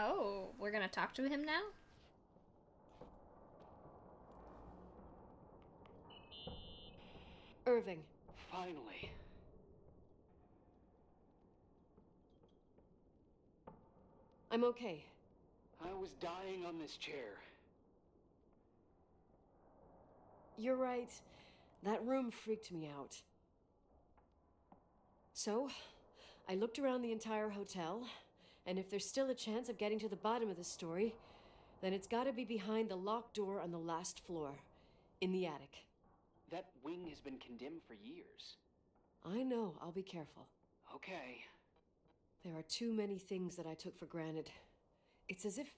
Oh, we're gonna talk to him now? Irving. Finally. I'm okay. I was dying on this chair. You're right. That room freaked me out. So, I looked around the entire hotel, and if there's still a chance of getting to the bottom of the story, then it's gotta be behind the locked door on the last floor, in the attic. That wing has been condemned for years. I know, I'll be careful. Okay. There are too many things that I took for granted. It's as if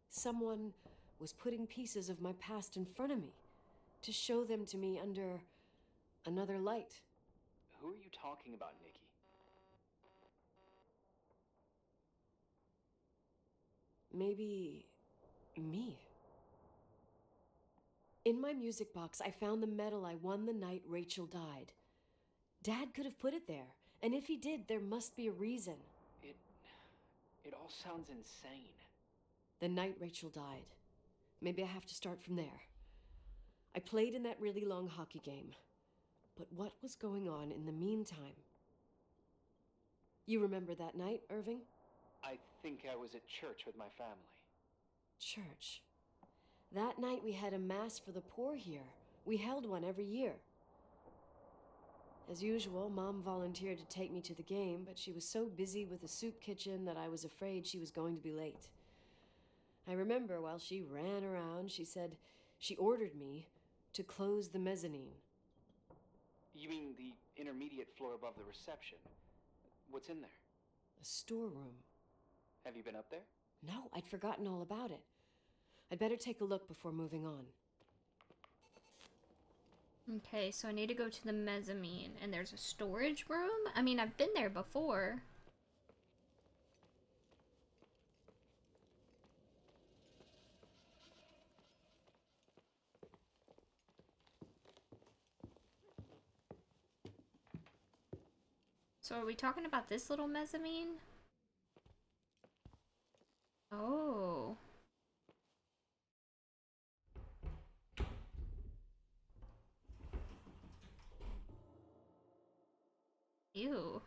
someone was putting pieces of my past in front of me to show them to me under another light. Who are you talking about, Nikki? Maybe me. In my music box, I found the medal I won the night Rachel died. Dad could have put it there, and if he did, there must be a reason. It all sounds insane. The night Rachel died. Maybe I have to start from there. I played in that really long hockey game. But what was going on in the meantime? You remember that night, Irving? I think I was at church with my family. Church. That night we had a mass for the poor here. We held one every year. As usual, Mom volunteered to take me to the game, but she was so busy with the soup kitchen that I was afraid she was going to be late. I remember while she ran around, she said she ordered me to close the mezzanine. You mean the intermediate floor above the reception? What's in there? A storeroom. Have you been up there? No, I'd forgotten all about it. I'd better take a look before moving on. Okay, so I need to go to the mezzanine, and there's a storage room? I mean, I've been there before. So are we talking about this little mezzanine? Oh. Ew.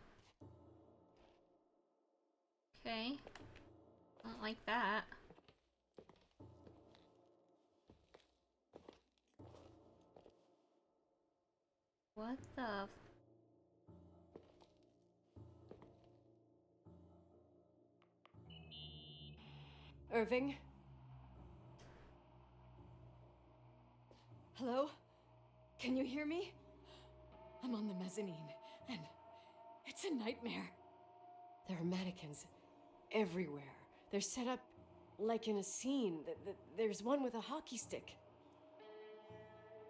Okay. I don't like that. What the... Irving? Hello? Can you hear me? I'm on the mezzanine, and it's a nightmare. There are mannequins everywhere. They're set up like in a scene. There's one with a hockey stick.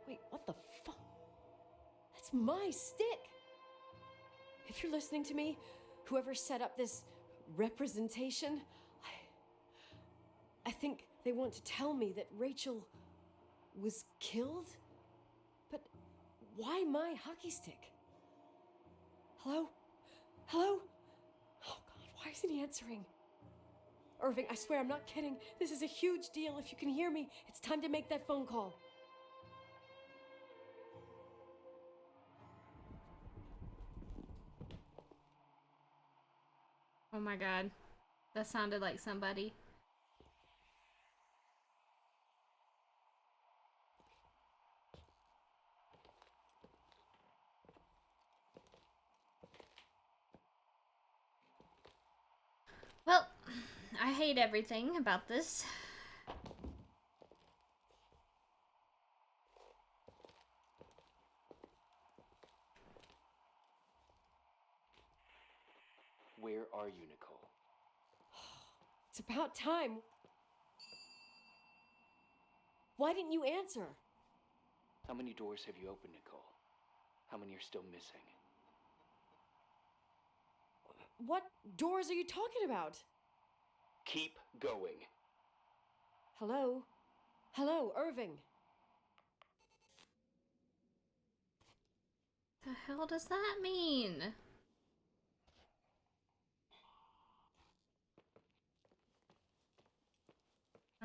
Wait, what the fuck? That's my stick! If you're listening to me, whoever set up this representation, I think they want to tell me that Rachel was killed? But why my hockey stick? Hello? Hello? Oh God, why isn't he answering? Irving, I swear I'm not kidding. This is a huge deal. If you can hear me, it's time to make that phone call. Oh my god. That sounded like somebody. Well, I hate everything about this. Where are you, Nicole? It's about time. Why didn't you answer? How many doors have you opened, Nicole? How many are still missing? What doors are you talking about? Keep going. Hello? Hello, Irving. The hell does that mean?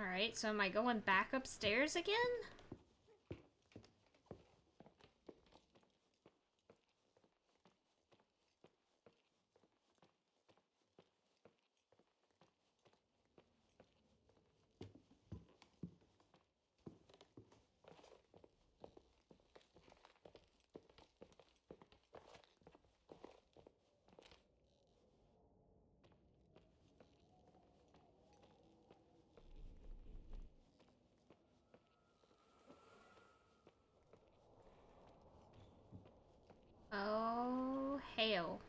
Alright, so am I going back upstairs again? Oh, hell.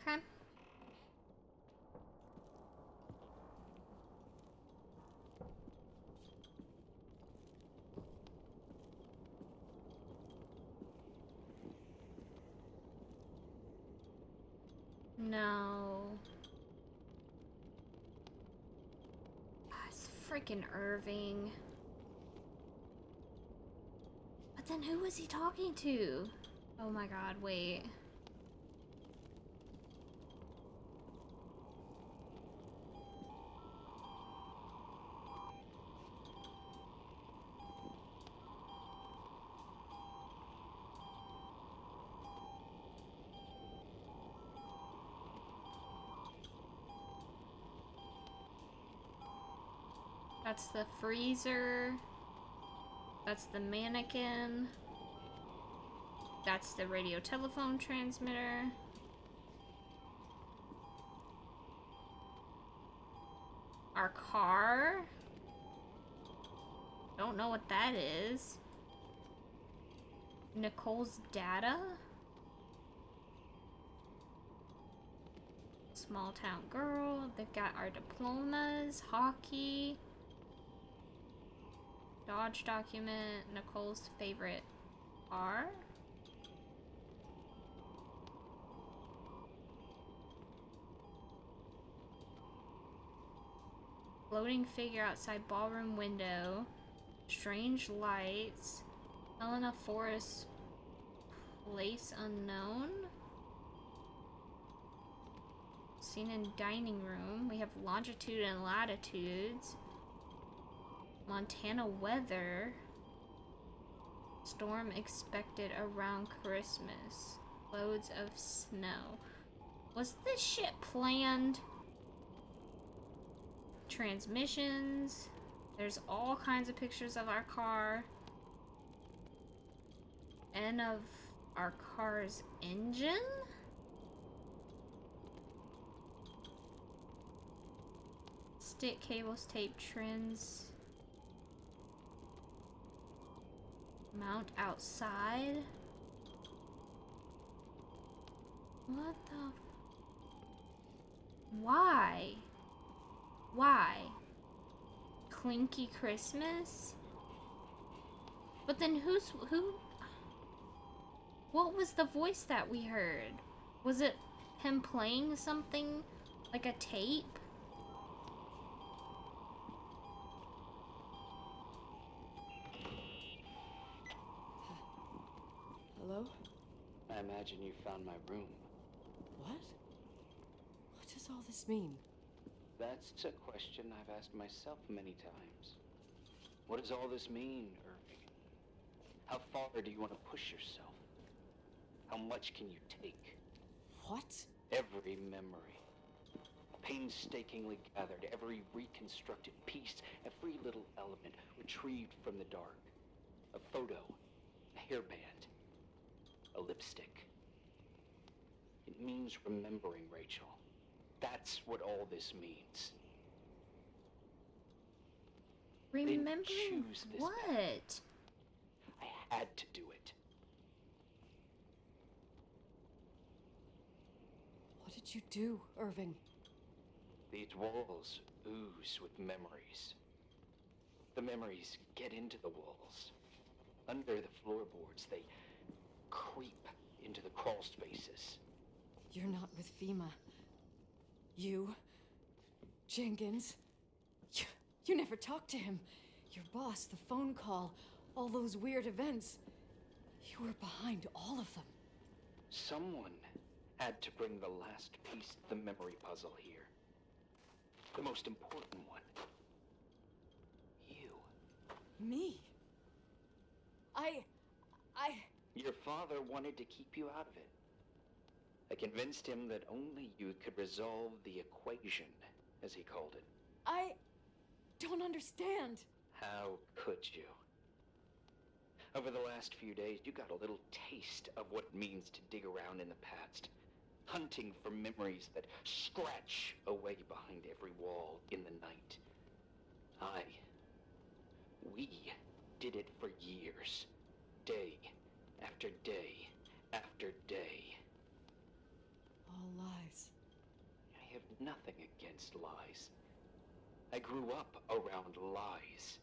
Okay. No. Ah, it's freaking Irving. But then who was he talking to? Oh my god, wait. That's the freezer. That's the mannequin. That's the radio telephone transmitter. Our car. Don't know what that is. Nicole's data. Small town girl. They've got our diplomas. Hockey. Dodge document. Nicole's favorite car. Floating figure outside ballroom window. Strange lights. Helena Forest. Place unknown. Seen in dining room. We have longitude and latitudes. Montana weather. Storm expected around Christmas. Loads of snow. Was this shit planned? Transmissions. There's all kinds of pictures of our car. And of our car's engine? Stick cables, tape trends. Mount outside. What the? Why? Why? Clinky Christmas? But then who? What was the voice that we heard? Was it him playing something? Like a tape? Hello? I imagine you found my room. What? What does all this mean? That's a question I've asked myself many times. What does all this mean, Irving? How far do you want to push yourself? How much can you take? What? Every memory. Painstakingly gathered, every reconstructed piece, every little element retrieved from the dark. A photo, a hairband, a lipstick. It means remembering, Rachel. That's what all this means. Remembering choose this what? path. I had to do it. What did you do, Irving? These walls ooze with memories. The memories get into the walls. Under the floorboards, they creep into the crawl spaces. You're not with FEMA. You, Jenkins, you never talked to him. Your boss, the phone call, all those weird events. You were behind all of them. Someone had to bring the last piece of the memory puzzle here. The most important one. You. Me? Your father wanted to keep you out of it. I convinced him that only you could resolve the equation, as he called it. I don't understand. How could you? Over the last few days, you got a little taste of what it means to dig around in the past, hunting for memories that scratch away behind every wall in the night. We did it for years, day after day after day. All lies. I have nothing against lies. I grew up around lies.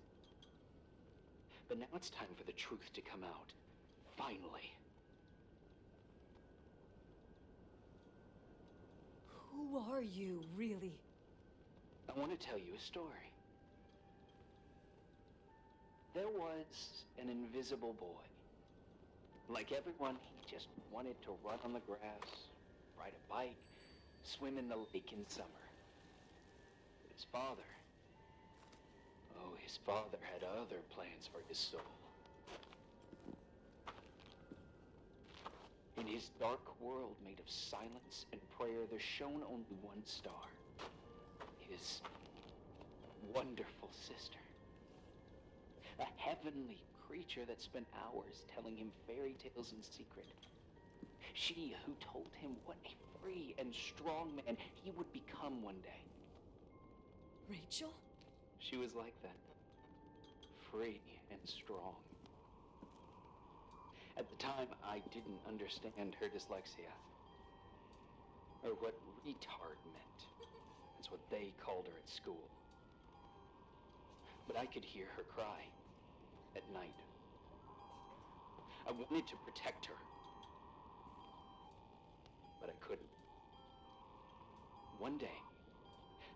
But now it's time for the truth to come out. Finally. Who are you, really? I want to tell you a story. There was an invisible boy. Like everyone, he just wanted to run on the grass, ride a bike, swim in the lake in summer. But his father had other plans for his soul. In his dark world made of silence and prayer, there shone only one star. His wonderful sister. A heavenly creature that spent hours telling him fairy tales in secret. She who told him what a free and strong man he would become one day. Rachel? She was like that. Free and strong. At the time, I didn't understand her dyslexia. Or what retard meant. That's what they called her at school. But I could hear her cry at night. I wanted to protect her. But I couldn't. One day,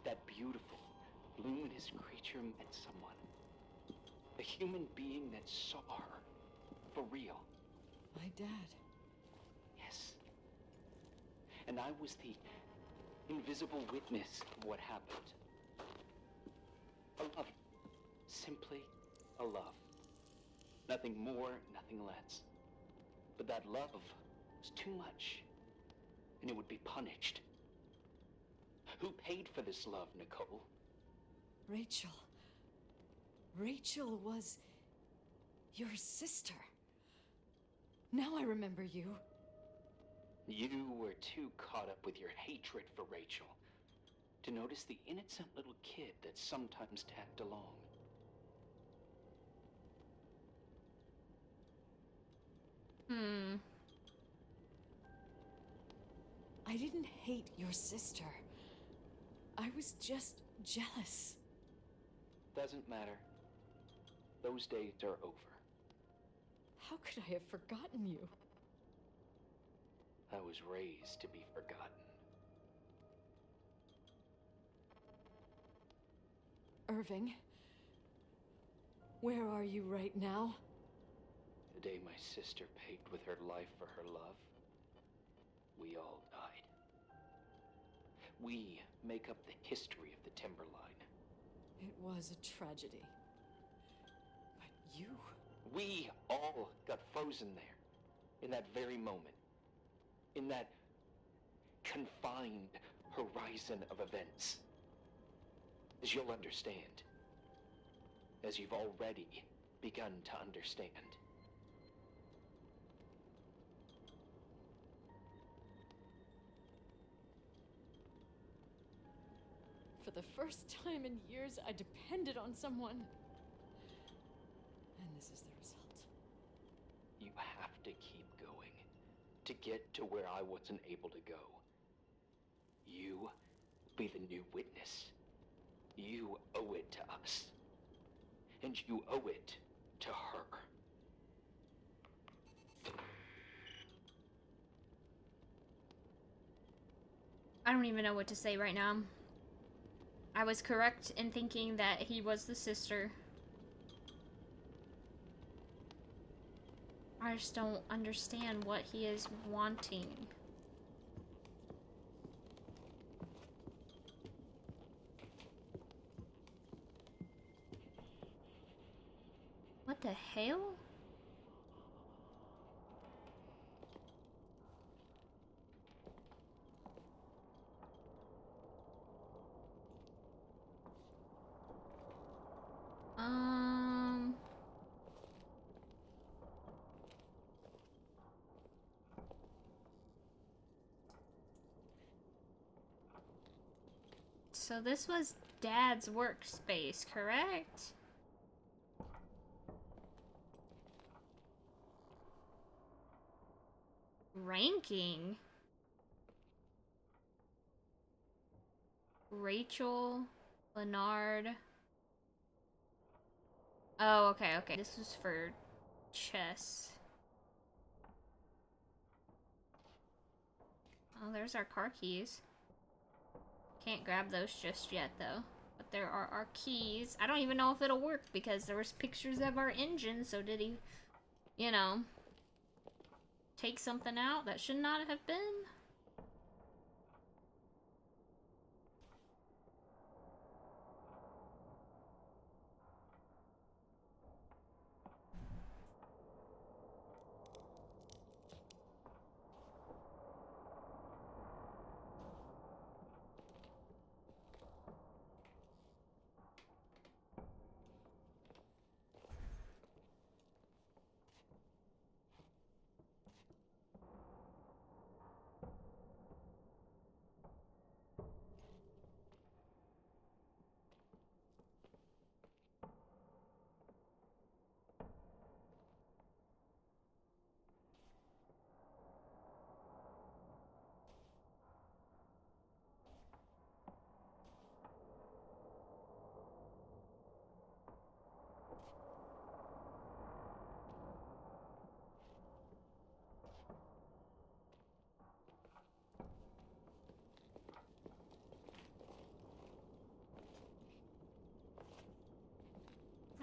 that beautiful, luminous creature met someone. A human being that saw her for real. My dad. Yes. And I was the invisible witness of what happened. A love. Simply a love. Nothing more, nothing less. But that love was too much, and it would be punished. Who paid for this love, Nicole? Rachel. Rachel was your sister. Now I remember you. You were too caught up with your hatred for Rachel to notice the innocent little kid that sometimes tagged along. I didn't hate your sister. I was just jealous. Doesn't matter. Those days are over. How could I have forgotten you? I was raised to be forgotten. Irving, where are you right now? The day my sister paid with her life for her love, we all died. We make up the history of the Timberline. It was a tragedy. But you... We all got frozen there, in that very moment. In that confined horizon of events. As you'll understand. As you've already begun to understand. For the first time in years, I depended on someone. And this is the result. You have to keep going to get to where I wasn't able to go. You will be the new witness. You owe it to us. And you owe it to her. I don't even know what to say right now. I was correct in thinking that he was the sister. I just don't understand what he is wanting. the hell? So this was Dad's workspace, correct? Ranking? Rachel, Leonard. Oh, okay, okay. This was for chess. Oh, there's our car keys. Can't grab those just yet, though. But there are our keys. I don't even know if it'll work because there was pictures of our engine, so did he, you know, take something out that should not have been?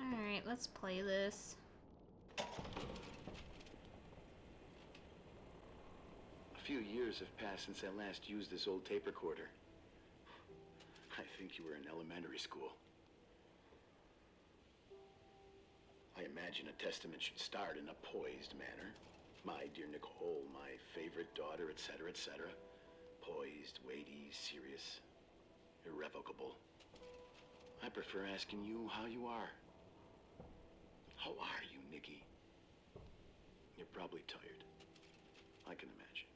Alright, let's play this. A few years have passed since I last used this old tape recorder. I think you were in elementary school. I imagine a testament should start in a poised manner. My dear Nicole, my favorite daughter, etc., etc. Poised, weighty, serious, irrevocable. I prefer asking you how you are. How are you, Nikki? You're probably tired. I can imagine.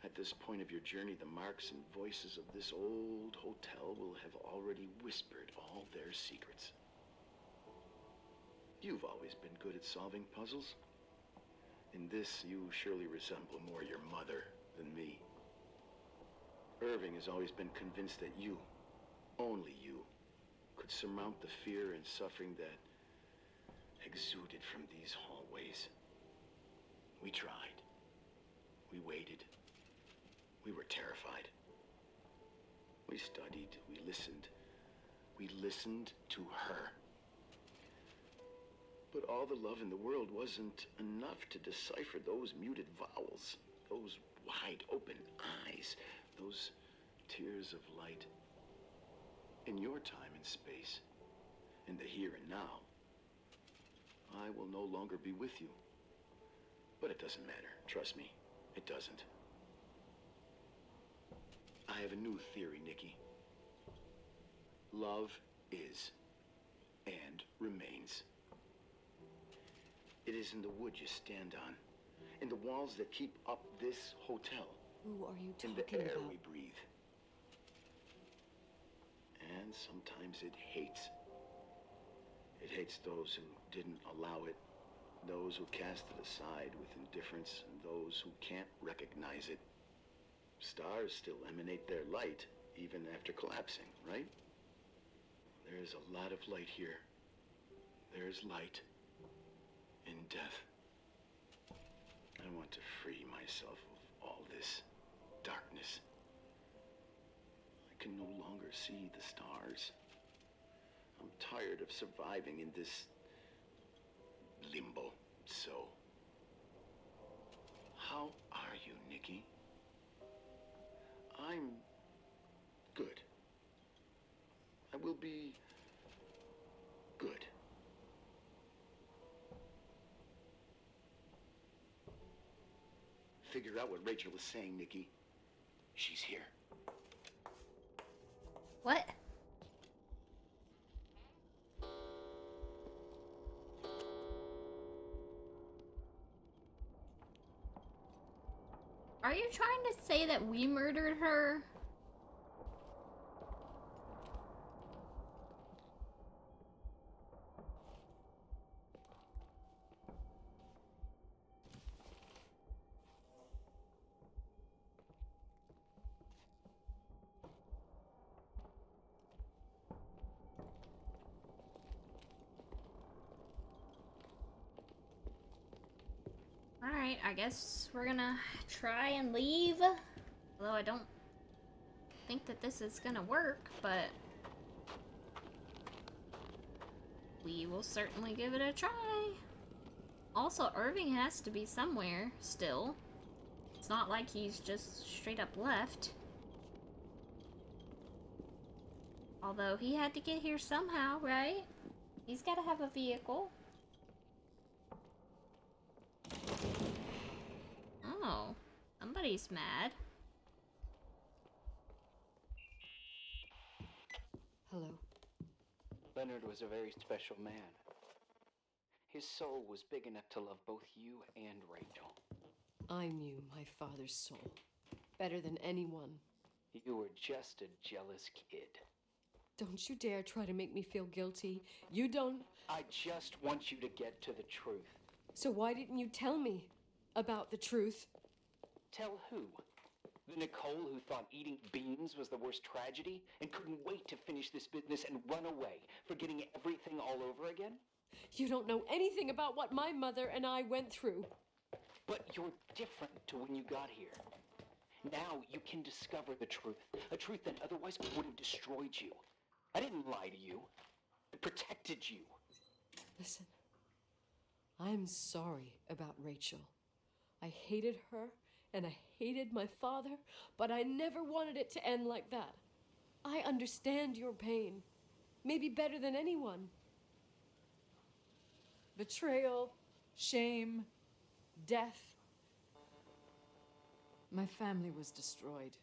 At this point of your journey, the marks and voices of this old hotel will have already whispered all their secrets. You've always been good at solving puzzles. In this, you surely resemble more your mother than me. Irving has always been convinced that you, only you, could surmount the fear and suffering that exuded from these hallways. We tried. We waited. We were terrified. We studied. We listened. We listened to her. But all the love in the world wasn't enough to decipher those muted vowels, those wide open eyes, those tears of light. In your time and space, in the here and now, I will no longer be with you. But it doesn't matter. Trust me, it doesn't. I have a new theory, Nikki. Love is and remains. It is in the wood you stand on, in the walls that keep up this hotel. Who are you In talking the air about? we breathe. And sometimes it hates. It hates those who didn't allow it, those who cast it aside with indifference, and those who can't recognize it. Stars still emanate their light, even after collapsing, right? There is a lot of light here. There is light in death. I want to free myself of all this darkness. I can no longer see the stars. I'm tired of surviving in this limbo. So, how are you, Nikki? I'm good. I will be good. figure out what Rachel is saying, Nikki. She's here. What? Are you trying to say that we murdered her? Alright, I guess we're gonna try and leave. Although I don't think that this is gonna work, but we will certainly give it a try. Also, Irving has to be somewhere still. It's not like he's just straight up left. Although he had to get here somehow, right? He's gotta have a vehicle. Oh, somebody's mad. Hello. Leonard was a very special man. His soul was big enough to love both you and Rachel. I knew my father's soul better than anyone. You were just a jealous kid. Don't you dare try to make me feel guilty. You don't... I just want you to get to the truth. So why didn't you tell me about the truth? Tell who? The Nicole who thought eating beans was the worst tragedy and couldn't wait to finish this business and run away, forgetting everything all over again? You don't know anything about what my mother and I went through. But you're different to when you got here. Now you can discover the truth, a truth that otherwise would have destroyed you. I didn't lie to you. I protected you. Listen, I'm sorry about Rachel. I hated her and I hated my father, but I never wanted it to end like that. I understand your pain, maybe better than anyone. Betrayal, shame, death. My family was destroyed,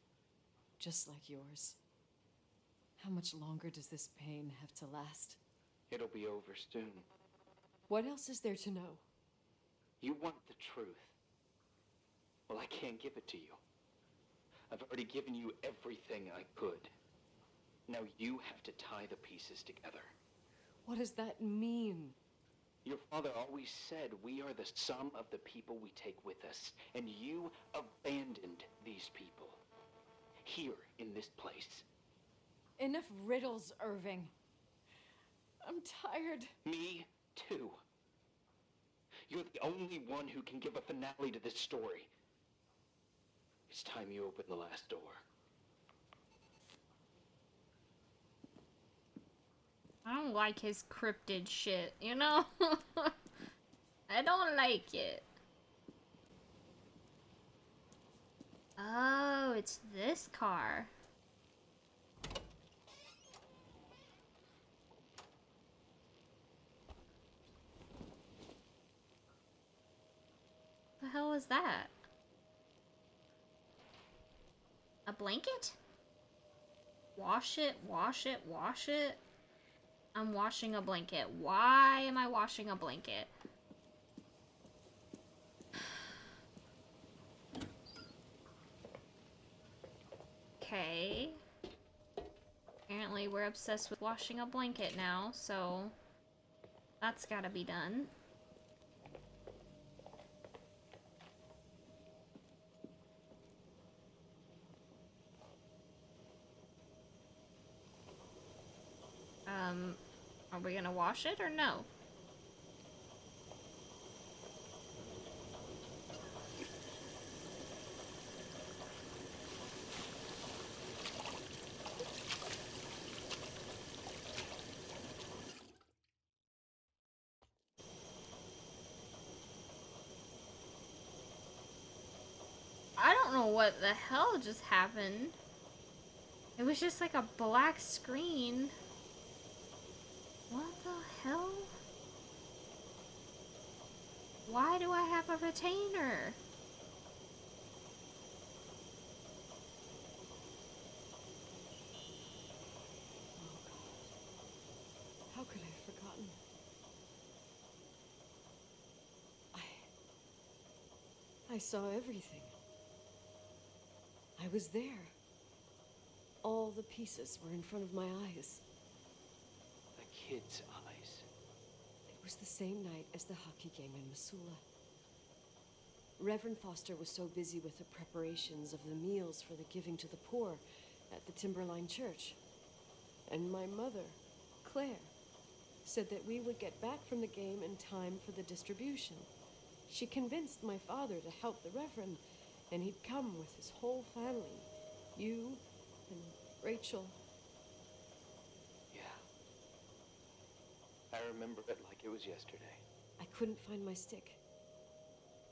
just like yours. How much longer does this pain have to last? It'll be over soon. What else is there to know? You want the truth. Well, I can't give it to you. I've already given you everything I could. Now you have to tie the pieces together. What does that mean? Your father always said we are the sum of the people we take with us, and you abandoned these people. Here, in this place. Enough riddles, Irving. I'm tired. Me, too. You're the only one who can give a finale to this story. It's time you open the last door. I don't like his cryptid shit, you know? I don't like it. Oh, it's this car. The hell is that? A blanket? Wash it, wash it, wash it. I'm washing a blanket. Why am I washing a blanket? Okay. Apparently we're obsessed with washing a blanket now, so that's gotta be done. Are we gonna wash it or no? I don't know what the hell just happened. It was just like a black screen. What the hell? Why do I have a retainer? I saw everything. I was there. All the pieces were in front of my eyes. A kid's eyes. It was the same night as the hockey game in Missoula. Reverend Foster was so busy with the preparations of the meals for the giving to the poor at the Timberline Church. And my mother, Claire, said that we would get back from the game in time for the distribution. She convinced my father to help the Reverend, and he'd come with his whole family. You and Rachel. Yeah. I remember it like it was yesterday. I couldn't find my stick.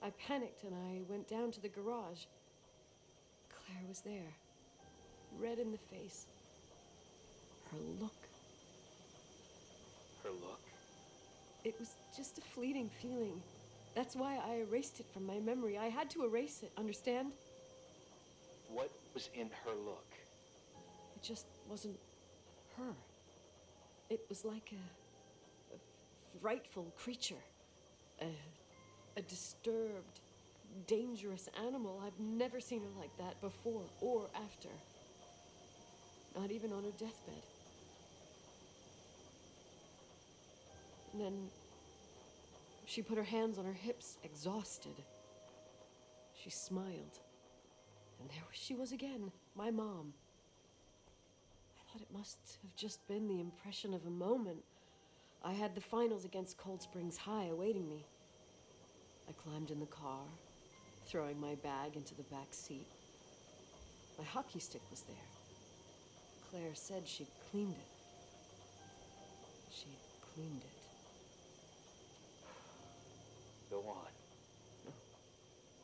I panicked and I went down to the garage. Claire was there, red in the face. Her look. Her look? It was just a fleeting feeling. That's why I erased it from my memory. I had to erase it, understand? What was in her look? It just wasn't her. It was like a frightful creature. A disturbed, dangerous animal. I've never seen her like that before or after. Not even on her deathbed. And then she put her hands on her hips, exhausted. She smiled. And there she was again, my mom. I thought it must have just been the impression of a moment. I had the finals against Cold Springs High awaiting me. I climbed in the car, throwing my bag into the back seat. My hockey stick was there. Claire said she'd cleaned it. She'd cleaned it. Go on. No,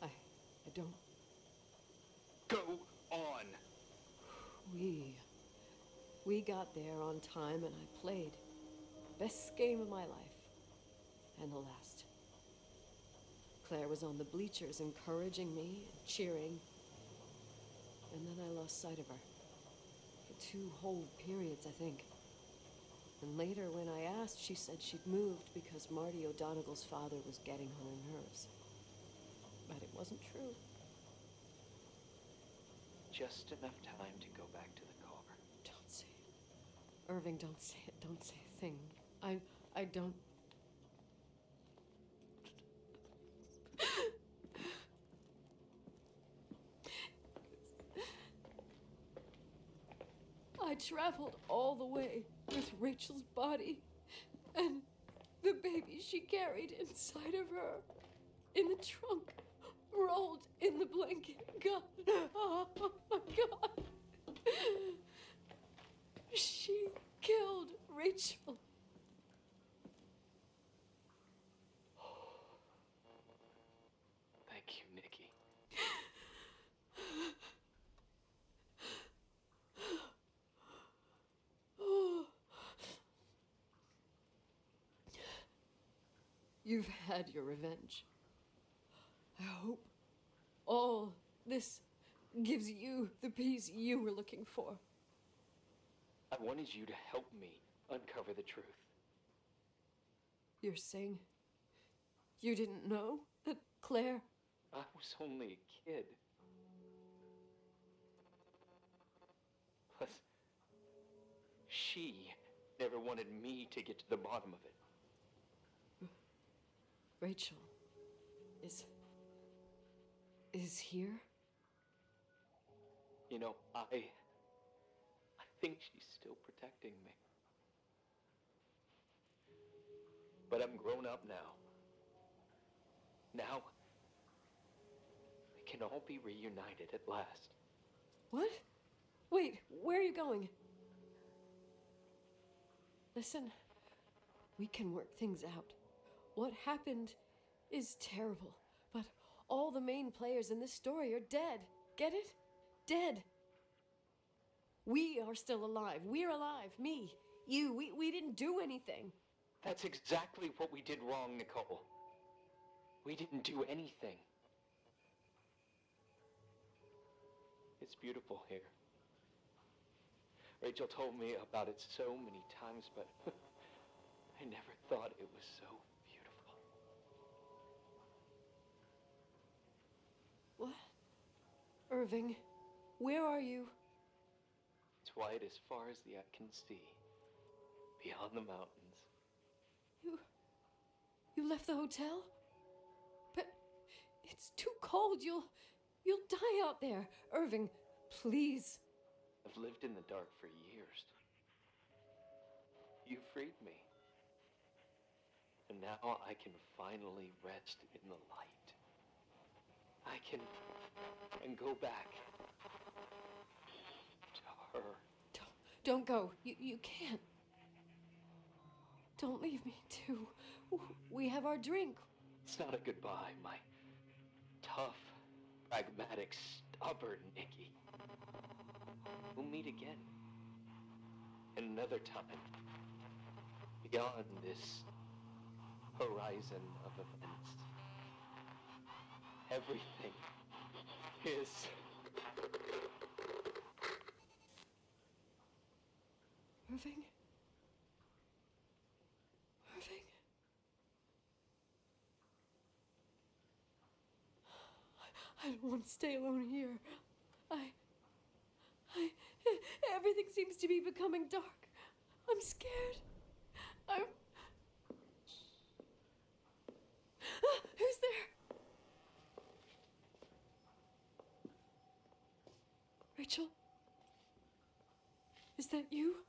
I don't. Go on! We got there on time and I played. Best game of my life. And the last. Claire was on the bleachers encouraging me and cheering. And then I lost sight of her. For 2 whole periods, I think. And later, when I asked, she said she'd moved because Marty O'Donegal's father was getting on her nerves. But it wasn't true. Just enough time to go back to the car. Don't say it. Irving, don't say it. Don't say a thing. I don't... I traveled all the way with Rachel's body and the baby she carried inside of her in the trunk, rolled in the blanket. God, oh my God. She killed Rachel. Thank you, Nikki. You've had your revenge. I hope all this gives you the peace you were looking for. I wanted you to help me uncover the truth. You're saying you didn't know that Claire... I was only a kid. Plus, she never wanted me to get to the bottom of it. Rachel is here? You know, I think she's still protecting me. But I'm grown up now. Now, we can all be reunited at last. What? Wait, where are you going? Listen, we can work things out. What happened is terrible, but all the main players in this story are dead. Get it? Dead. We are still alive. We're alive. Me, you, we didn't do anything. That's exactly what we did wrong, Nicole. We didn't do anything. It's beautiful here. Rachel told me about it so many times, but I never thought it was so beautiful. Irving, where are you? It's white as far as the eye can see, beyond the mountains. You left the hotel? But it's too cold. You'll die out there. Irving, please. I've lived in the dark for years. You freed me. And now I can finally rest in the light. I can go back to her. Don't go. You can't. Don't leave me, too. We have our drink. It's not a goodbye, my tough, pragmatic, stubborn Nikki. We'll meet again. Another time. Beyond this horizon of events. Everything is... Irving? Irving? I don't want to stay alone here. Everything seems to be becoming dark. I'm scared. Who's there? Rachel? Is that you?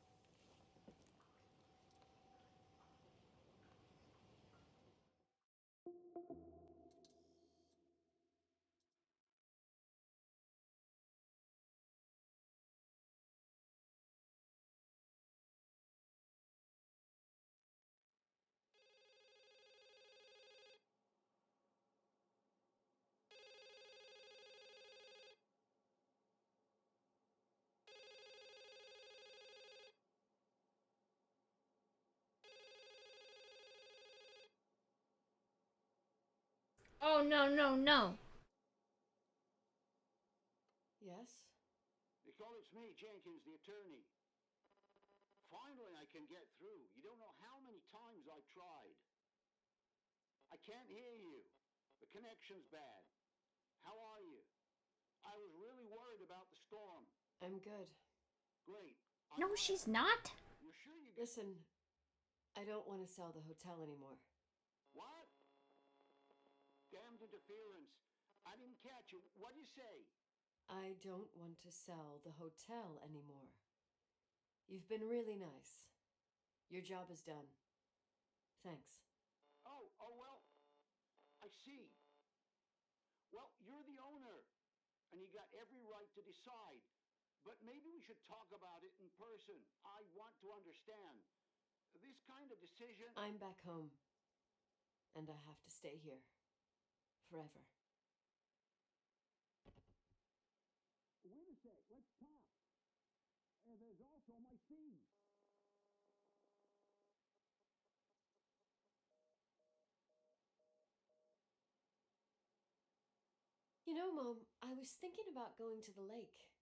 Oh, no, no, no. Yes? Nicole, it's me, Jenkins, the attorney. Finally, I can get through. You don't know how many times I've tried. I can't hear you. The connection's bad. How are you? I was really worried about the storm. I'm good. Great. No, she's not. You're sure you... Listen, I don't want to sell the hotel anymore. What? Damned interference. I didn't catch you. What'd you say? I don't want to sell the hotel anymore. You've been really nice. Your job is done. Thanks. Oh, well, I see. Well, you're the owner, and you got every right to decide. But maybe we should talk about it in person. I want to understand. This kind of decision... I'm back home, and I have to stay here. Forever. Wait a sec, let's talk. There's also my fee. You know, Mom, I was thinking about going to the lake.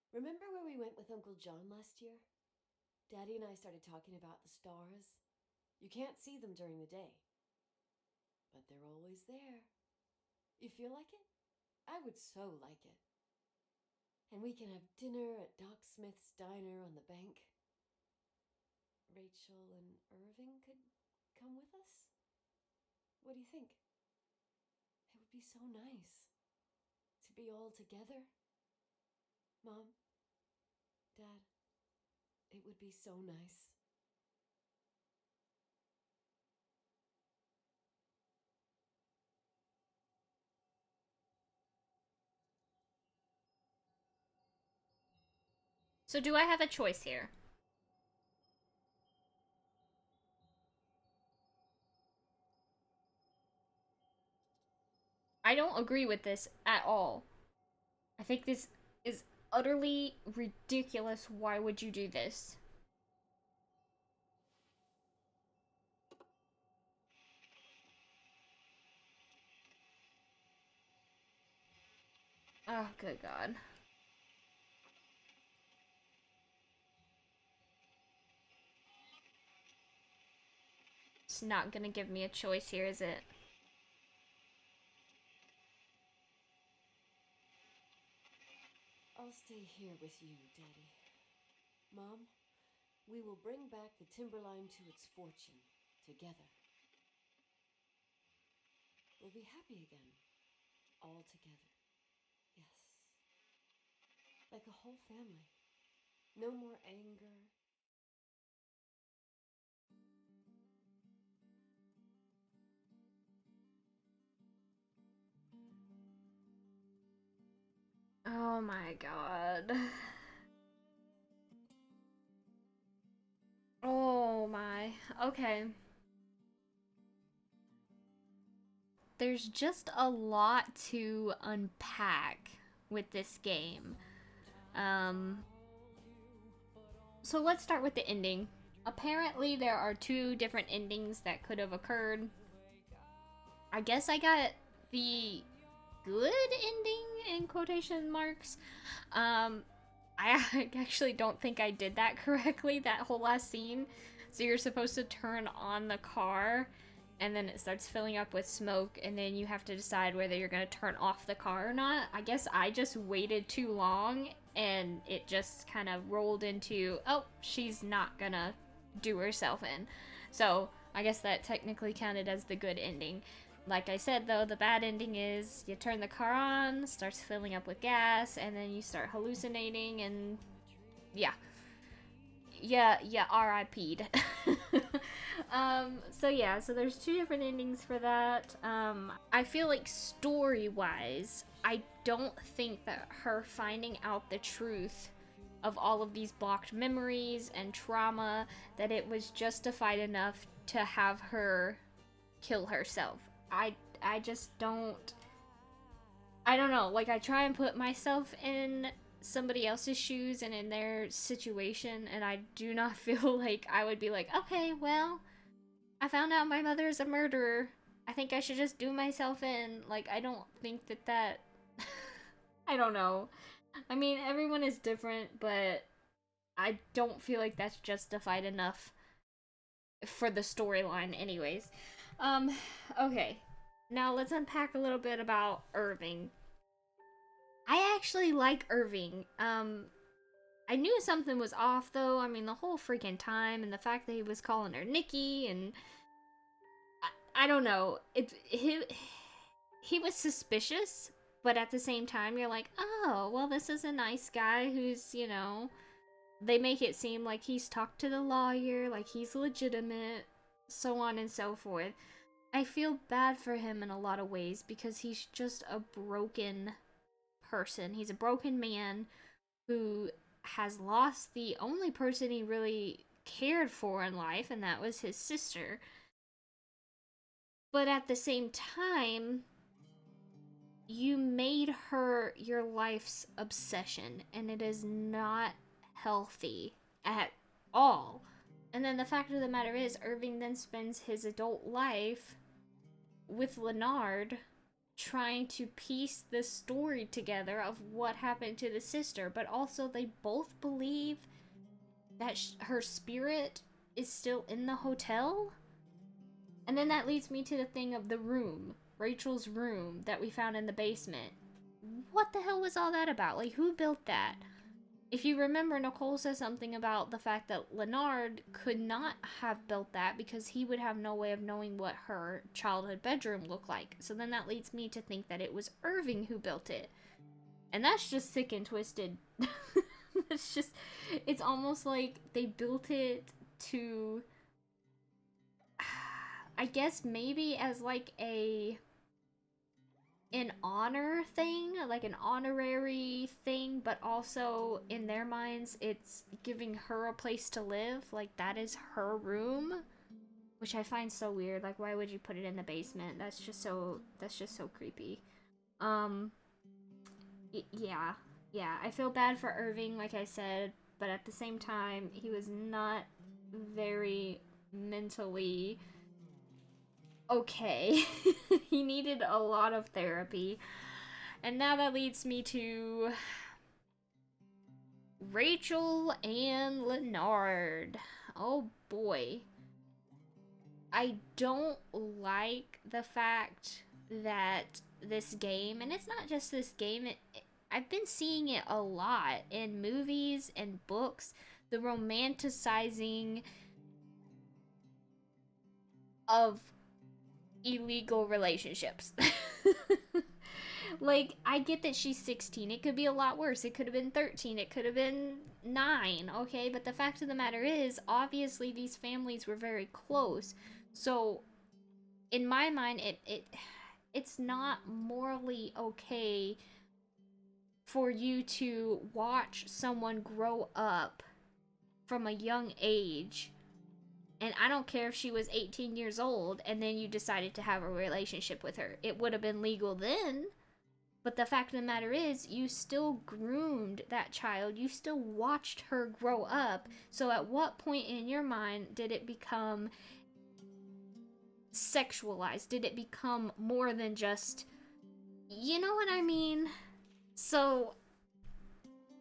Remember where we went with Uncle John last year? Daddy and I started talking about the stars. You can't see them during the day, but they're always there. You feel like it? I would so like it. And we can have dinner at Doc Smith's diner on the bank. Rachel and Irving could come with us? What do you think? It would be so nice to be all together. Mom, Dad, it would be so nice. So do I have a choice here? I don't agree with this at all. I think this is utterly ridiculous. Why would you do this? Oh, good God. It's not gonna give me a choice here, is it? I'll stay here with you, Daddy. Mom, we will bring back the Timberline to its fortune together. We'll be happy again, all together. Yes. Like a whole family. No more anger. Oh my god. Oh my. Okay. There's just a lot to unpack with this game. So let's start with the ending. Apparently there are 2 different endings that could have occurred. I guess I got the good ending in quotation marks. I actually don't think I did that correctly, that whole last scene. So you're supposed to turn on the car, and then it starts filling up with smoke, and then you have to decide whether you're going to turn off the car or not. I guess I just waited too long, and it just kind of rolled into, oh, she's not gonna do herself in. So I guess that technically counted as the good ending. Like I said, though, the bad ending is you turn the car on, starts filling up with gas, and then you start hallucinating, and yeah, RIP'd. So there's 2 different endings for that. I feel like story-wise, I don't think that her finding out the truth of all of these blocked memories and trauma, that it was justified enough to have her kill herself. I just don't... I don't know, like, I try and put myself in somebody else's shoes and in their situation, and I do not feel like I would be like, okay, well, I found out my mother is a murderer. I think I should just do myself in. Like, I don't think that I don't know. I mean, everyone is different, but I don't feel like that's justified enough for the storyline anyways. Okay. Now let's unpack a little bit about Irving. I actually like Irving. I knew something was off though. I mean, the whole freaking time, and the fact that he was calling her Nikki, and I don't know. He was suspicious, but at the same time, you're like, oh, well, this is a nice guy who's, you know, they make it seem like he's talked to the lawyer, like he's legitimate, so on and so forth. I feel bad for him in a lot of ways because he's just a broken person. He's a broken man who has lost the only person he really cared for in life, and that was his sister. But at the same time, you made her your life's obsession, and it is not healthy at all. And then the fact of the matter is, Irving then spends his adult life with Leonard trying to piece the story together of what happened to the sister, but also they both believe that her spirit is still in the hotel. And then that leads me to the thing of the room, Rachel's room that we found in the basement. What the hell was all that about? Like, who built that? If you remember, Nicole says something about the fact that Leonard could not have built that because he would have no way of knowing what her childhood bedroom looked like. So then that leads me to think that it was Irving who built it. And that's just sick and twisted. It's almost like they built it to, I guess maybe as like an honor thing, like an honorary thing, but also in their minds it's giving her a place to live, like that is her room, which I find so weird. Like, why would you put it in the basement? That's just so creepy. Yeah, I feel bad for Irving, like I said, but at the same time, he was not very mentally okay. He needed a lot of therapy. And now that leads me to Rachel and Leonard. Oh boy. I don't like the fact that this game, and it's not just this game, I've been seeing it a lot in movies and books, the romanticizing of illegal relationships. Like, I get that she's 16. It could be a lot worse. It could have been 13. It could have been 9, okay? But the fact of the matter is, obviously, these families were very close. So, in my mind, it's not morally okay for you to watch someone grow up from a young age, and I don't care if she was 18 years old and then you decided to have a relationship with her. It would have been legal then, but the fact of the matter is, you still groomed that child. You still watched her grow up. So at what point in your mind did it become sexualized? Did it become more than just, you know what I mean? So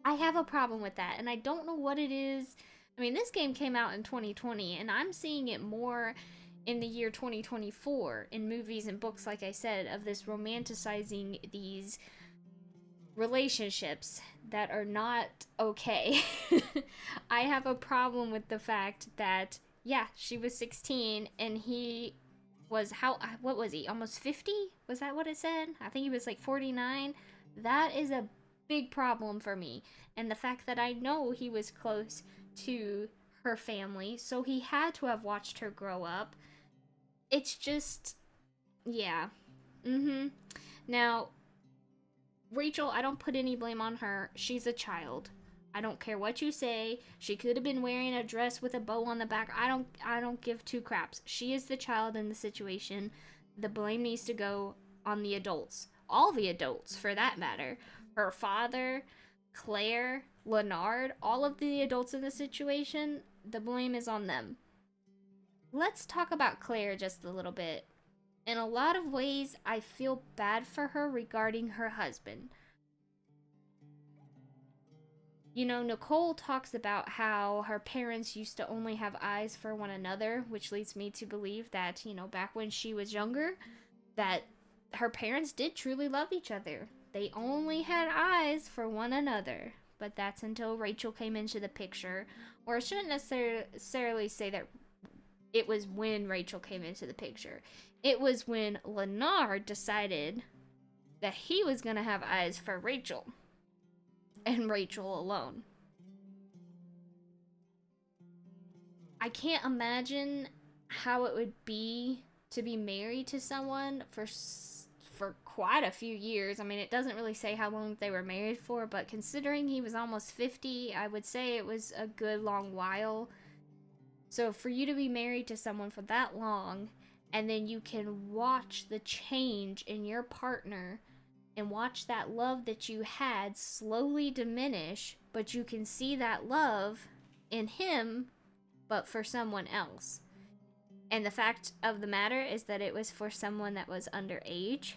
I have a problem with that, and I don't know what it is. I mean, this game came out in 2020, and I'm seeing it more in the year 2024 in movies and books, like I said, of this romanticizing these relationships that are not okay. I have a problem with the fact that, yeah, she was 16 and he was, what was he, almost 50? Was that what it said? I think he was like 49. That is a big problem for me. And the fact that I know he was close to her family, so he had to have watched her grow up. It's just, yeah. Now, Rachel, I don't put any blame on her. She's a child. I don't care what you say. She could have been wearing a dress with a bow on the back. I don't give two craps. She is the child in the situation. The blame needs to go on the adults. All the adults, for that matter. Her father, Claire, Leonard, all of the adults in the situation, the blame is on them. Let's talk about Claire just a little bit. In a lot of ways, I feel bad for her regarding her husband. You know, Nicole talks about how her parents used to only have eyes for one another, which leads me to believe that, you know, back when she was younger, that her parents did truly love each other. They only had eyes for one another. But that's until Rachel came into the picture. Or I shouldn't necessarily say that it was when Rachel came into the picture. It was when Leonard decided that he was going to have eyes for Rachel. And Rachel alone. I can't imagine how it would be to be married to someone for quite a few years. I mean, it doesn't really say how long they were married for, but considering he was almost 50, I would say it was a good long while. So for you to be married to someone for that long, and then you can watch the change in your partner and watch that love that you had slowly diminish, but you can see that love in him, but for someone else. And the fact of the matter is that it was for someone that was underage.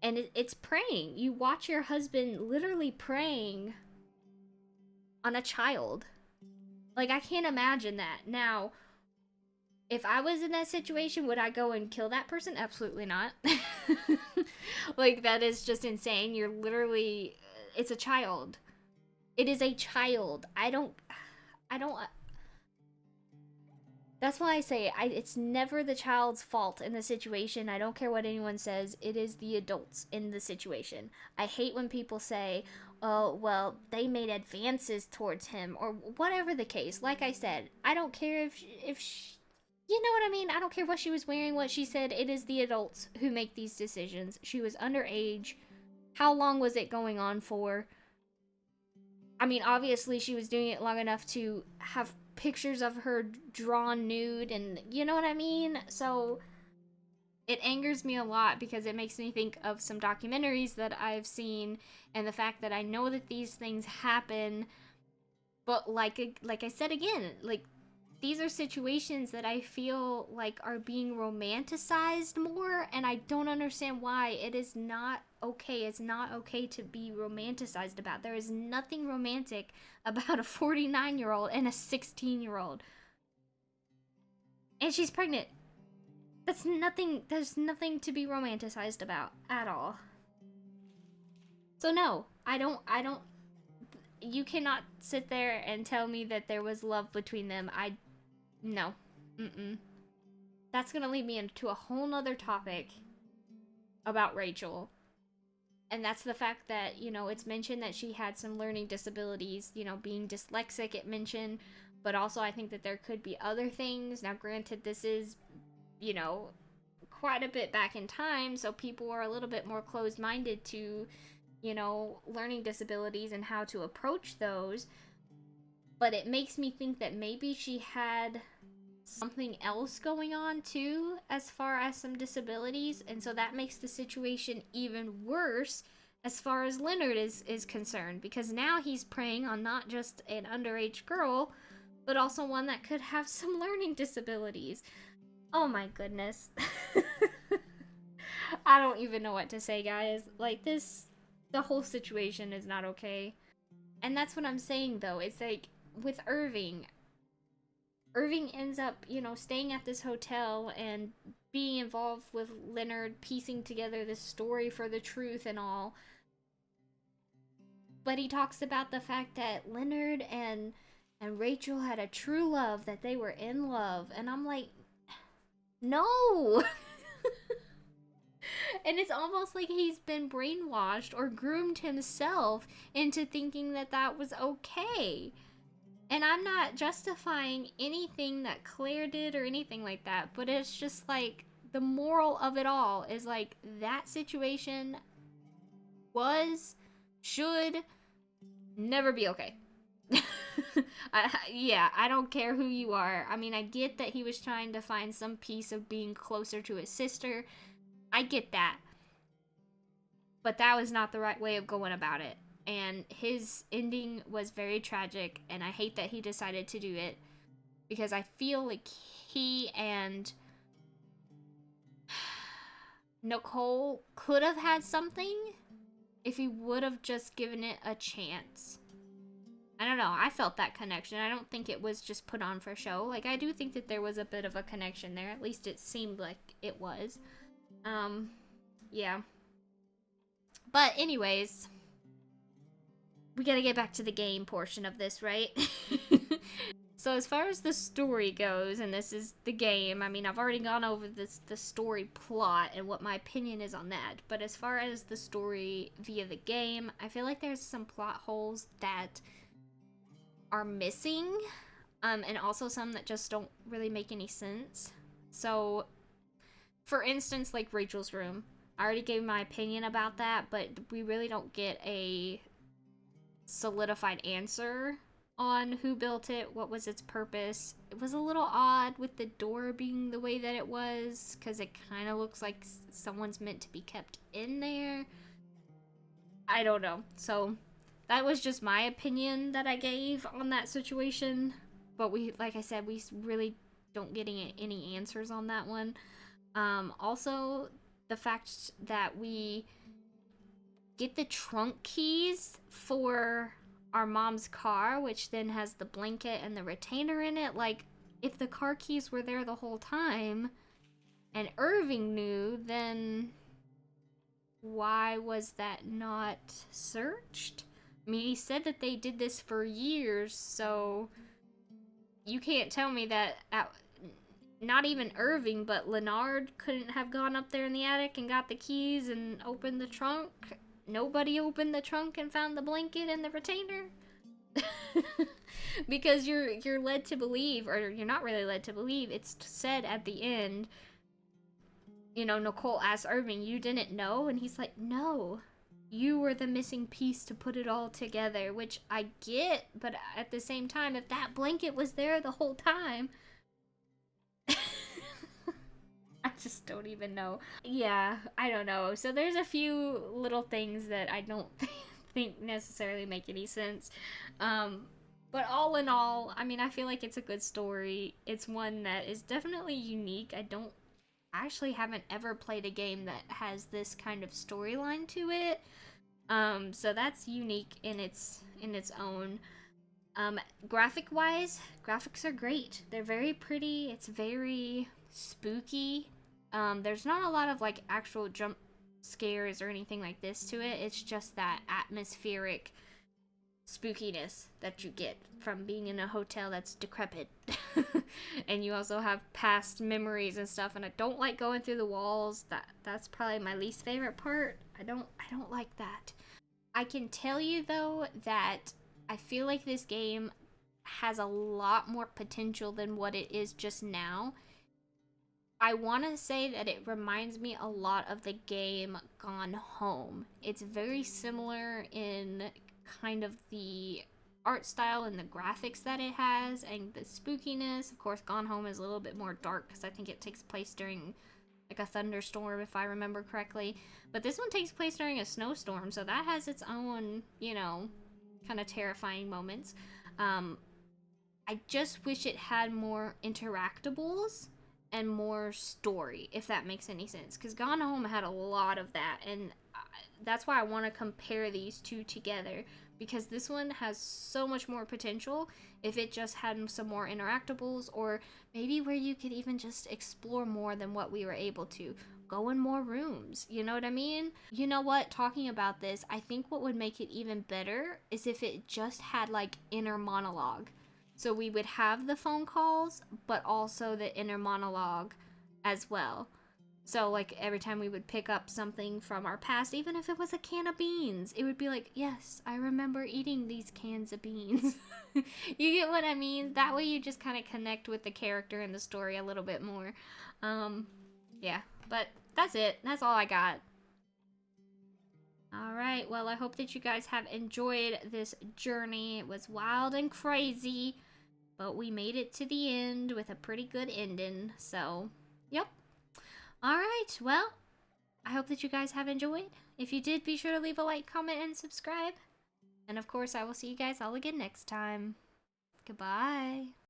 And it's preying. You watch your husband literally preying on a child. Like, I can't imagine that. Now, if I was in that situation, would I go and kill that person? Absolutely not. Like, that is just insane. You're literally, it's a child. It is a child. I don't, that's why I say it's never the child's fault in the situation. I don't care what anyone says. It is the adults in the situation. I hate when people say, oh, well, they made advances towards him, or whatever the case. Like I said, I don't care if she, you know what I mean? I don't care what she was wearing, what she said. It is the adults who make these decisions. She was underage. How long was it going on for? I mean, obviously she was doing it long enough to have pictures of her drawn nude, and you know what I mean? So it angers me a lot because it makes me think of some documentaries that I've seen, and the fact that I know that these things happen, but like I said again, like, these are situations that I feel like are being romanticized more, and I don't understand why. It is not okay. It's not okay to be romanticized about. There is nothing romantic about a 49-year-old and a 16-year-old. And she's pregnant. There's nothing to be romanticized about at all. So no, I don't, you cannot sit there and tell me that there was love between them. No. That's gonna lead me into a whole nother topic about Rachel. And that's the fact that, you know, it's mentioned that she had some learning disabilities, you know, being dyslexic, it mentioned, but also I think that there could be other things. Now, granted, this is, you know, quite a bit back in time, so people are a little bit more closed-minded to, you know, learning disabilities and how to approach those. But it makes me think that maybe she had something else going on too, as far as some disabilities, and so that makes the situation even worse as far as Leonard is concerned, because now he's preying on not just an underage girl, but also one that could have some learning disabilities. Oh my goodness. I don't even know what to say, guys. Like, this, the whole situation is not okay. And that's what I'm saying, though. It's like, with Irving ends up, you know, staying at this hotel and being involved with Leonard, piecing together this story for the truth and all. But he talks about the fact that Leonard and Rachel had a true love, that they were in love. And I'm like, no! And it's almost like he's been brainwashed or groomed himself into thinking that that was okay. And I'm not justifying anything that Claire did or anything like that, but it's just like, the moral of it all is like, that situation should never be okay. I don't care who you are. I mean, I get that he was trying to find some piece of being closer to his sister. I get that. But that was not the right way of going about it. And his ending was very tragic, and I hate that he decided to do it, because I feel like he and Nicole could have had something if he would have just given it a chance. I don't know, I felt that connection. I don't think it was just put on for show. Like, I do think that there was a bit of a connection there. At least it seemed like it was. Yeah. But anyways, we gotta get back to the game portion of this, right? So as far as the story goes, and this is the game, I mean, I've already gone over the story plot and what my opinion is on that, but as far as the story via the game, I feel like there's some plot holes that are missing, and also some that just don't really make any sense. So, for instance, like Rachel's room. I already gave my opinion about that, but we really don't get a solidified answer on who built it, what was its purpose. It was a little odd with the door being the way that it was, because it kind of looks like someone's meant to be kept in there. I don't know. So that was just my opinion that I gave on that situation, but we, like I said, we really don't get any answers on that one. Also, the fact that we get the trunk keys for our mom's car, which then has the blanket and the retainer in it. Like, if the car keys were there the whole time and Irving knew, then why was that not searched? I mean, he said that they did this for years, so you can't tell me that not even Irving, but Leonard couldn't have gone up there in the attic and got the keys and opened the trunk. Nobody opened the trunk and found the blanket and the retainer. Because you're led to believe, or you're not really led to believe, it's said at the end, you know, Nicole asks Irving, you didn't know? And he's like, no, you were the missing piece to put it all together, which I get, but at the same time, if that blanket was there the whole time, I just don't even know. Yeah, I don't know. So there's a few little things that I don't think necessarily make any sense. But all in all, I mean, I feel like it's a good story. It's one that is definitely unique. I actually haven't ever played a game that has this kind of storyline to it. So that's unique in its own. Graphic-wise, graphics are great. They're very pretty. It's very spooky. There's not a lot of like actual jump scares or anything like this to it. It's just that atmospheric spookiness that you get from being in a hotel that's decrepit. And you also have past memories and stuff, and I don't like going through the walls. That's probably my least favorite part. I don't like that. I can tell you though that I feel like this game has a lot more potential than what it is just now. I want to say that it reminds me a lot of the game Gone Home. It's very similar in kind of the art style and the graphics that it has and the spookiness. Of course, Gone Home is a little bit more dark because I think it takes place during like a thunderstorm, if I remember correctly. But this one takes place during a snowstorm, so that has its own, you know, kind of terrifying moments. I just wish it had more interactables and more story, if that makes any sense, because Gone Home had a lot of that, and that's why I want to compare these two together, because this one has so much more potential if it just had some more interactables, or maybe where you could even just explore more than what we were able to. Go in more rooms, you know what I mean? You know what, talking about this, I think what would make it even better is if it just had like inner monologue. So we would have the phone calls, but also the inner monologue as well. So like every time we would pick up something from our past, even if it was a can of beans, it would be like, yes, I remember eating these cans of beans. You get what I mean? That way you just kind of connect with the character and the story a little bit more. Yeah, but that's it. That's all I got. Alright, well, I hope that you guys have enjoyed this journey. It was wild and crazy, but we made it to the end with a pretty good ending, so, yep. Alright, well, I hope that you guys have enjoyed. If you did, be sure to leave a like, comment, and subscribe. And of course, I will see you guys all again next time. Goodbye.